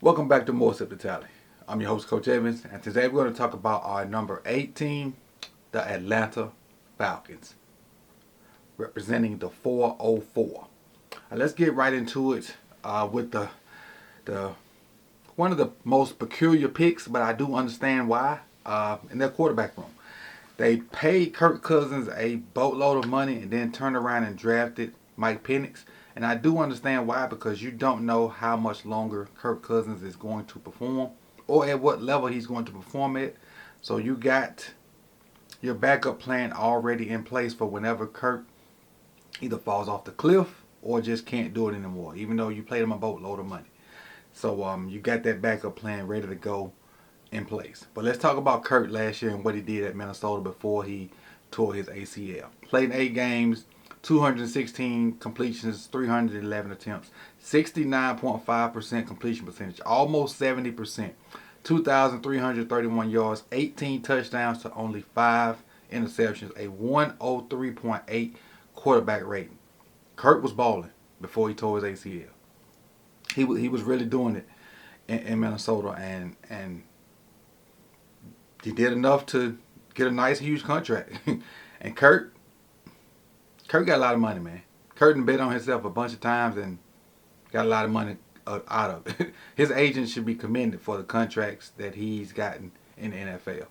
Welcome back to more Sip2Tally. I'm your host, Coach Evans, and today we're going to talk about our number 18, the Atlanta Falcons, representing the 404. Let's get right into it with the one of the most peculiar picks, but I do understand why. In their quarterback room, they paid Kirk Cousins a boatload of money and then turned around and drafted Mike Penix. And I do understand why, because you don't know how much longer Kirk Cousins is going to perform or at what level he's going to perform at. So you got your backup plan already in place for whenever Kirk either falls off the cliff or just can't do it anymore, even though you paid him a boatload of money. So you got that backup plan ready to go in place. But let's talk about Kirk last year and what he did at Minnesota before he tore his ACL. Played in 8 games, 216 completions, 311 attempts, 69.5% completion percentage, almost 70%, 2,331 yards, 18 touchdowns to only 5 interceptions, a 103.8 quarterback rating. Kirk was balling before he tore his ACL. He was really doing it in Minnesota, and he did enough to get a nice, huge contract. And Kirk got a lot of money, man. Kirk bet on himself a bunch of times and got a lot of money out of it. His agent should be commended for the contracts that he's gotten in the NFL.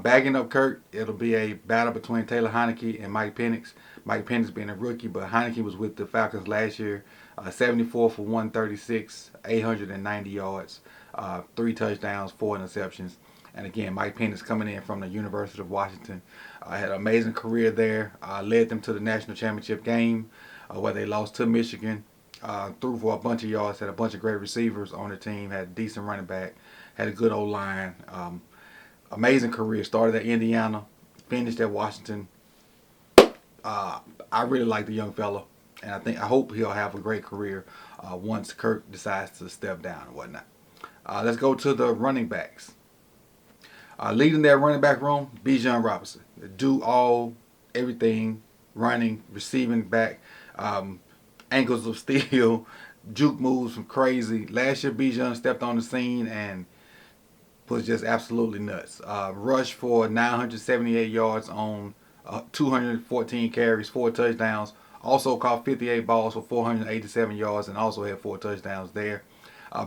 Backing up Kirk, it'll be a battle between Taylor Heinicke and Mike Penix. Mike Penix being a rookie, but Heinicke was with the Falcons last year. 74 for 136, 890 yards, 3 touchdowns, 4 interceptions. And again, Mike Penix coming in from the University of Washington. Had an amazing career there. Led them to the national championship game where they lost to Michigan. Threw for a bunch of yards, had a bunch of great receivers on the team, had a decent running back, had a good O-line. Amazing career. Started at Indiana, finished at Washington. I really like the young fella, and I hope he'll have a great career once Kirk decides to step down and whatnot. Let's go to the running backs. Leading their running back room, Bijan Robinson. Do all, everything, running, receiving back, ankles of steel, juke moves from crazy. Last year, Bijan stepped on the scene and was just absolutely nuts. Rushed for 978 yards on 214 carries, 4 touchdowns. Also caught 58 balls for 487 yards and also had 4 touchdowns there.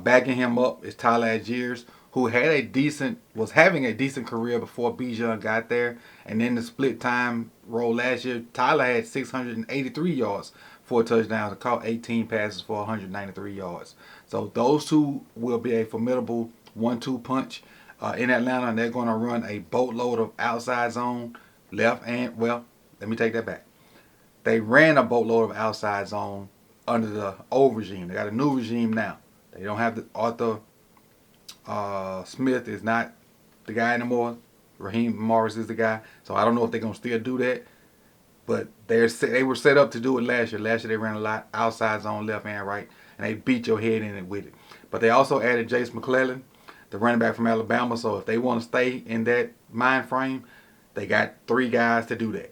Backing him up is Tyler Algiers, who was having a decent career before Bijan got there. And in the split time role last year, Tyler had 683 yards, 4 touchdowns, and caught 18 passes for 193 yards. So those two will be a formidable 1-2 punch in Atlanta, and they're going to run a boatload of outside zone, left and, well, let me take that back. They ran a boatload of outside zone under the old regime. They got a new regime now. They don't have the Arthur Smith is not the guy anymore. Raheem Morris is the guy. So I don't know if they're going to still do that. But they were set up to do it last year. Last year they ran a lot outside zone, left and right, and they beat your head in it with it. But they also added Jace McClellan, the running back from Alabama. So if they want to stay in that mind frame, they got 3 guys to do that.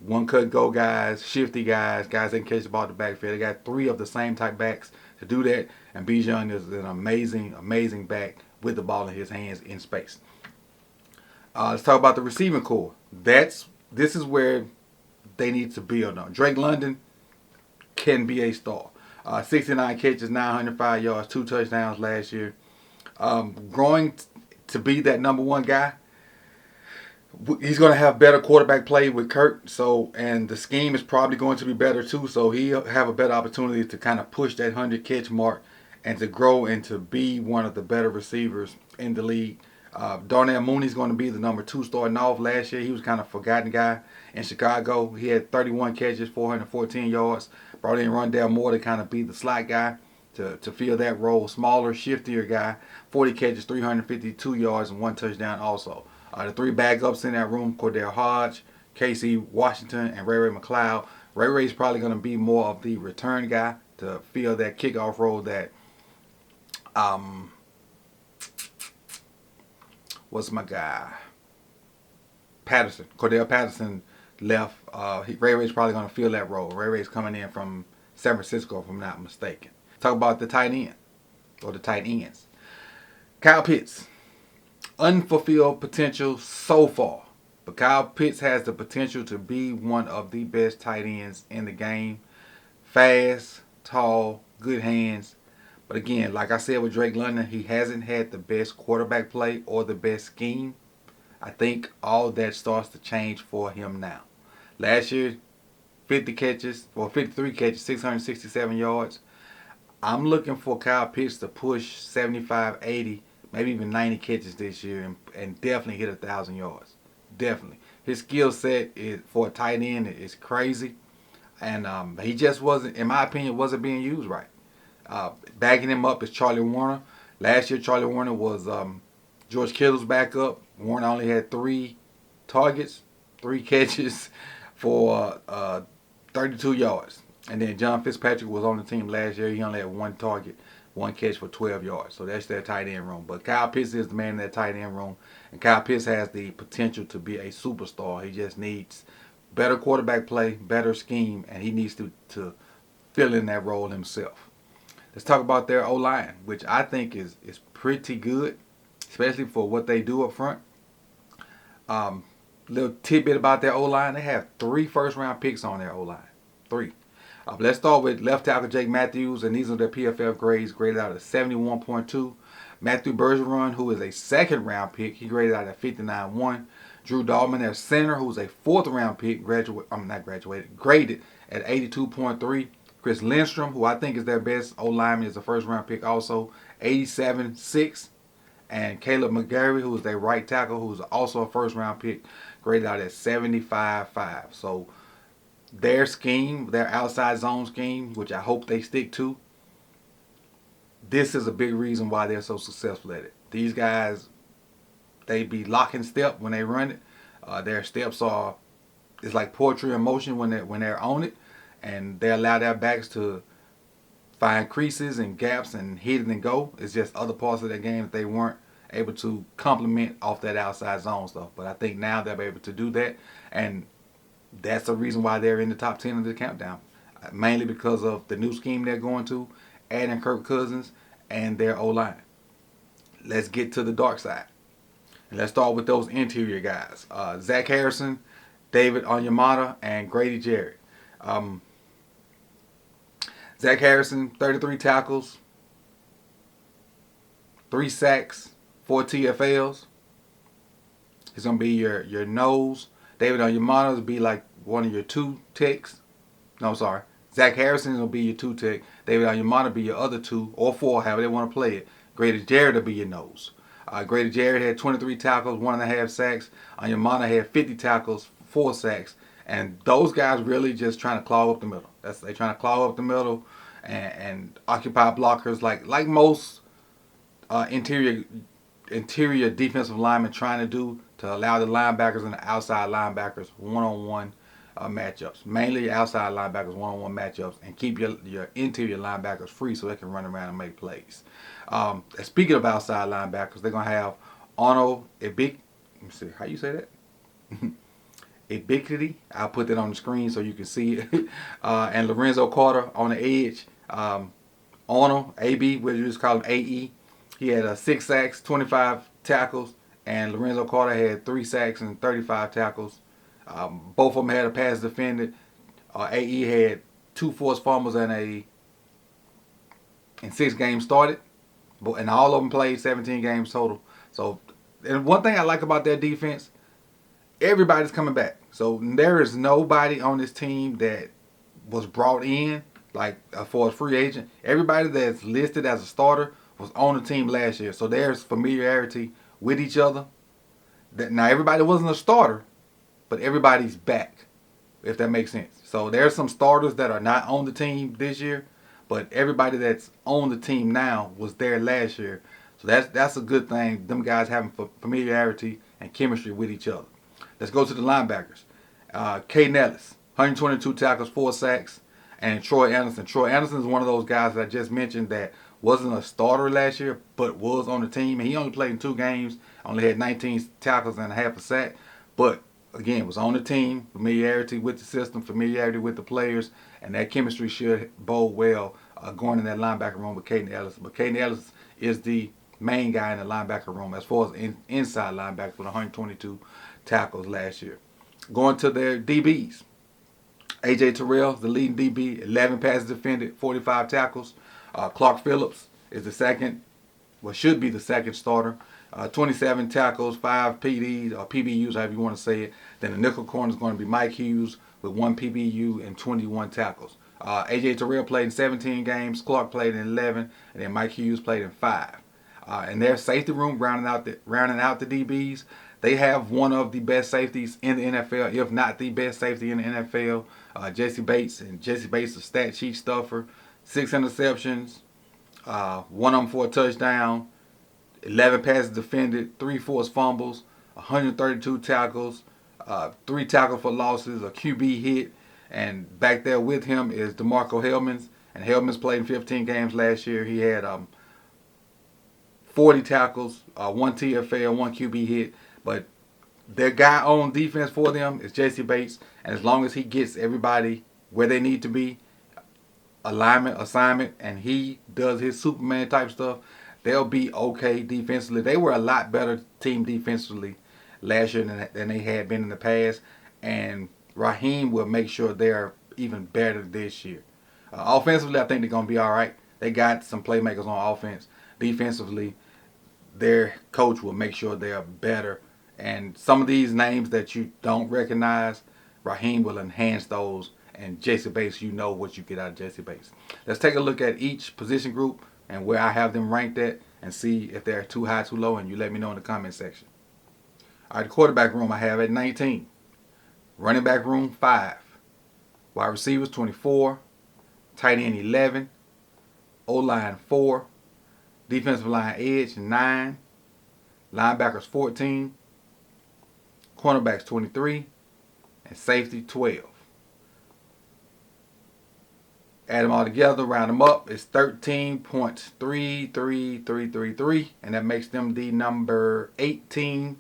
One cut go guys, shifty guys, guys that can catch the ball at the backfield. They got 3 of the same type backs to do that. And Bijan is an amazing, amazing back with the ball in his hands in space. Let's talk about the receiving core. This is where they need to build on. Drake London can be a star. 69 catches, 905 yards, 2 touchdowns last year. Growing to be that number 1 guy. He's going to have better quarterback play with Kirk, and the scheme is probably going to be better too, so he'll have a better opportunity to kind of push that 100 catch mark and to grow and to be one of the better receivers in the league. Darnell Mooney's going to be the number 2 starting off. Last year he was kind of a forgotten guy in Chicago. He had 31 catches, 414 yards. Brought in Rondale Moore to kind of be the slot guy to fill that role. Smaller, shiftier guy. 40 catches, 352 yards, and 1 touchdown also. The 3 backups in that room, Cordell Hodge, Casey Washington, and Ray McLeod. Ray's probably going to be more of the return guy to fill that kickoff role that what's my guy? Cordell Patterson left. Ray's probably going to fill that role. Ray's coming in from San Francisco, if I'm not mistaken. Talk about the tight end. or the tight ends. Kyle Pitts, unfulfilled potential so far. But Kyle Pitts has the potential to be one of the best tight ends in the game. Fast, tall, good hands. But again, like I said with Drake London, he hasn't had the best quarterback play or the best scheme. I think all that starts to change for him now. Last year, 50 catches, or 53 catches, 667 yards. I'm looking for Kyle Pitts to push 75, 80, maybe even 90 catches this year and definitely hit 1,000 yards. Definitely. His skill set is for a tight end is crazy. And he just wasn't, in my opinion, wasn't being used right. Backing him up is Charlie Warner. Last year, Charlie Warner was George Kittle's backup. Warner only had 3 targets, 3 catches for 32 yards. And then John Fitzpatrick was on the team last year. He only had 1 target, 1 catch for 12 yards. So that's their tight end room. But Kyle Pitts is the man in that tight end room. And Kyle Pitts has the potential to be a superstar. He just needs better quarterback play, better scheme, and he needs to fill in that role himself. Let's talk about their O-line, which I think is pretty good, especially for what they do up front. Little tidbit about their O-line, they have 3 first-round picks on their O-line. 3. Let's start with left tackle Jake Matthews, and these are their PFF grades, graded out at 71.2. Matthew Bergeron, who is a second-round pick, he graded out at 59.1. Drew Dalman, their center, who's a 4th-round pick, graded at 82.3. Chris Lindstrom, who I think is their best O-lineman, is a first-round pick also, 87.6. And Caleb McGarry, who is their right tackle, who's also a first-round pick, graded out at 75.5. So their scheme, their outside zone scheme, which I hope they stick to, this is a big reason why they're so successful at it. These guys, they be locking step when they run it. Their steps are, it's like poetry in motion when they're on it, and they allow their backs to find creases and gaps and hit it and go. It's just other parts of their game that they weren't able to complement off that outside zone stuff. But I think now they'll be able to do that, and that's the reason why they're in the top 10 of the countdown. Mainly because of the new scheme they're going to, adding Kirk Cousins, and their O-line. Let's get to the dark side. And let's start with those interior guys. Zach Harrison, David Onyemata, and Grady Jarrett. Zach Harrison, 33 tackles, 3 sacks, 4 TFLs. He's going to be your nose. David Onyemata will be like one of your 2 techs. No, I'm sorry. Zach Harrison will be your 2 tech. David Onyemata will be your other 2 or 4, however they want to play it. Grady Jarrett will be your nose. Grady Jarrett had 23 tackles, 1.5 sacks. Onyemata had 50 tackles, 4 sacks. And those guys really just trying to clog up the middle. They trying to clog up the middle and occupy blockers like most interior defensive linemen trying to do, to allow the linebackers and the outside linebackers one-on-one matchups. Mainly outside linebackers one-on-one matchups, and keep your interior linebackers free so they can run around and make plays. Speaking of outside linebackers, they're going to have Arnold Ebik. Let me see. How you say that? Ubiquity. I'll put that on the screen so you can see it. And Lorenzo Carter on the edge. Arnold, AB, what you just call him, AE. He had 6 sacks, 25 tackles, and Lorenzo Carter had 3 sacks and 35 tackles. Both of them had a pass defended. AE had 2 forced fumbles and 6 games started, and all of them played 17 games total. So, and one thing I like about their defense, everybody's coming back. So there is nobody on this team that was brought in like for a free agent. Everybody that's listed as a starter was on the team last year. So there's familiarity with each other. Now everybody wasn't a starter, but everybody's back, if that makes sense. So there's some starters that are not on the team this year, but everybody that's on the team now was there last year. So that's a good thing. Them guys having familiarity and chemistry with each other. Let's go to the linebackers. Caden Ellis, 122 tackles, 4 sacks, and Troy Anderson. Troy Anderson is one of those guys that I just mentioned that wasn't a starter last year, but was on the team. And he only played in 2 games, only had 19 tackles and a half a sack. But again, was on the team, familiarity with the system, familiarity with the players, and that chemistry should bode well going in that linebacker room with Caden Ellis. But Caden Ellis is the main guy in the linebacker room as far as inside linebacker with 122 tackles last year. Going to their DBs. A.J. Terrell, the leading DB, 11 passes defended, 45 tackles. Clark Phillips is the second, well, should be the second starter. 27 tackles, 5 PDs, or PBUs, however you want to say it. Then the nickel corner is going to be Mike Hughes with 1 PBU and 21 tackles. A.J. Terrell played in 17 games, Clark played in 11, and then Mike Hughes played in 5. And their safety room, rounding out the DBs, they have one of the best safeties in the NFL, if not the best safety in the NFL. Jesse Bates, and Jesse Bates, a stat sheet stuffer, 6 interceptions, one of them for a touchdown, 11 passes defended, 3 forced fumbles, 132 tackles, 3 tackles for losses, a QB hit, and back there with him is DeMarco Hellmans, and Hellmans played in 15 games last year. He had 40 tackles, 1 TFL, 1 QB hit, but their guy on defense for them is Jesse Bates, and as long as he gets everybody where they need to be, alignment, assignment, and he does his Superman type stuff, they'll be okay defensively. They were a lot better team defensively last year than they had been in the past, and Raheem will make sure they're even better this year. Offensively, I think they're going to be all right. They got some playmakers on offense. Defensively, their coach will make sure they're better. And some of these names that you don't recognize, Raheem will enhance those. And Jesse Bates, you know what you get out of Jesse Bates. Let's take a look at each position group and where I have them ranked at and see if they're too high, too low, and you let me know in the comment section. All right, the quarterback room I have at 19. Running back room, 5. Wide receivers, 24. Tight end, 11. O-line, 4. Defensive line edge, 9. Linebackers, 14. Cornerbacks, 23. And safety, 12. Add them all together, round them up, it's 13.33333, and that makes them the number 18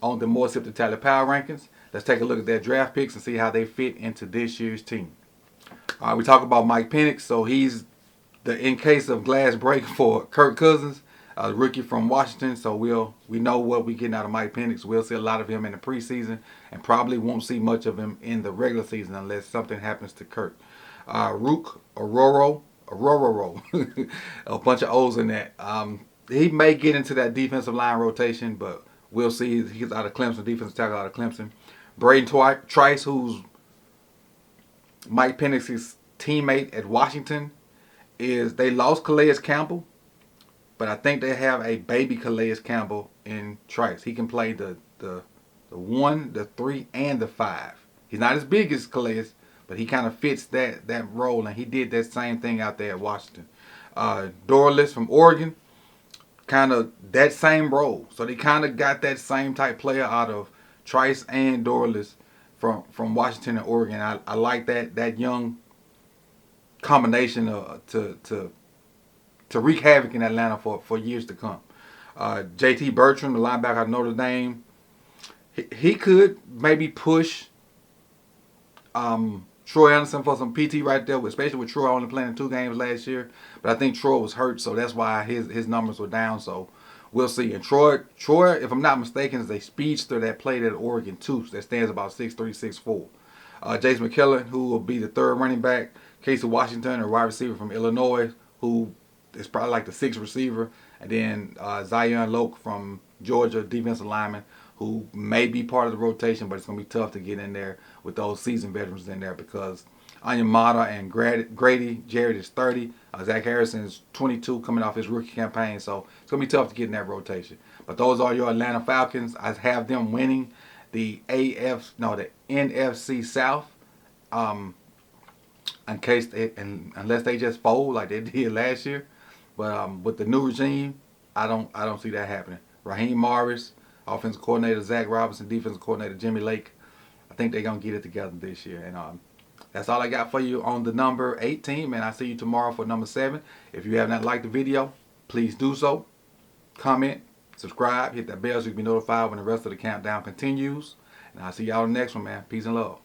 on the more Sip2Tally power rankings. Let's take a look at their draft picks and see how they fit into this year's team. All right, we talk about Mike Penix, so he's the in case of glass break for Kirk Cousins, the rookie from Washington. So we know what we're getting out of Mike Penix. We'll see a lot of him in the preseason, and probably won't see much of him in the regular season unless something happens to Kirk. Rook, Aurora, a bunch of O's in that. He may get into that defensive line rotation, but we'll see. He's out of Clemson, defensive tackle out of Clemson. Braden Trice, who's Mike Penix's teammate at Washington, they lost Calais Campbell, but I think they have a baby Calais Campbell in Trice. He can play the 1, the 3, and the 5. He's not as big as Calais, but he kind of fits that role, and he did that same thing out there at Washington. Dorless from Oregon, kind of that same role. So they kind of got that same type player out of Trice and Dorless from Washington and Oregon. I like that young combination to wreak havoc in Atlanta for years to come. J.T. Bertram, the linebacker out of Notre Dame, he could maybe push Troy Anderson for some PT right there, especially with Troy only playing 2 games last year. But I think Troy was hurt, so that's why his numbers were down. So we'll see. And Troy, if I'm not mistaken, is a speedster that played at Oregon too. That stands about 6'3", 6'4". Jason McKellen, who will be the 3rd running back. Casey Washington, a wide receiver from Illinois, who is probably like the 6th receiver. And then Zion Loke from Georgia, defensive lineman, who may be part of the rotation, but it's going to be tough to get in there with those seasoned veterans in there because Onyemata and Grady Jarrett is 30. Zach Harrison is 22 coming off his rookie campaign, so it's going to be tough to get in that rotation. But those are your Atlanta Falcons. I have them winning the NFC South unless they just fold like they did last year. But with the new regime, I don't see that happening. Raheem Morris, offensive coordinator Zach Robinson, defensive coordinator Jimmy Lake. I think they're going to get it together this year. And that's all I got for you on the number 18, man. I'll see you tomorrow for number 7. If you have not liked the video, please do so. Comment, subscribe, hit that bell so you can be notified when the rest of the countdown continues. And I'll see y'all in the next one, man. Peace and love.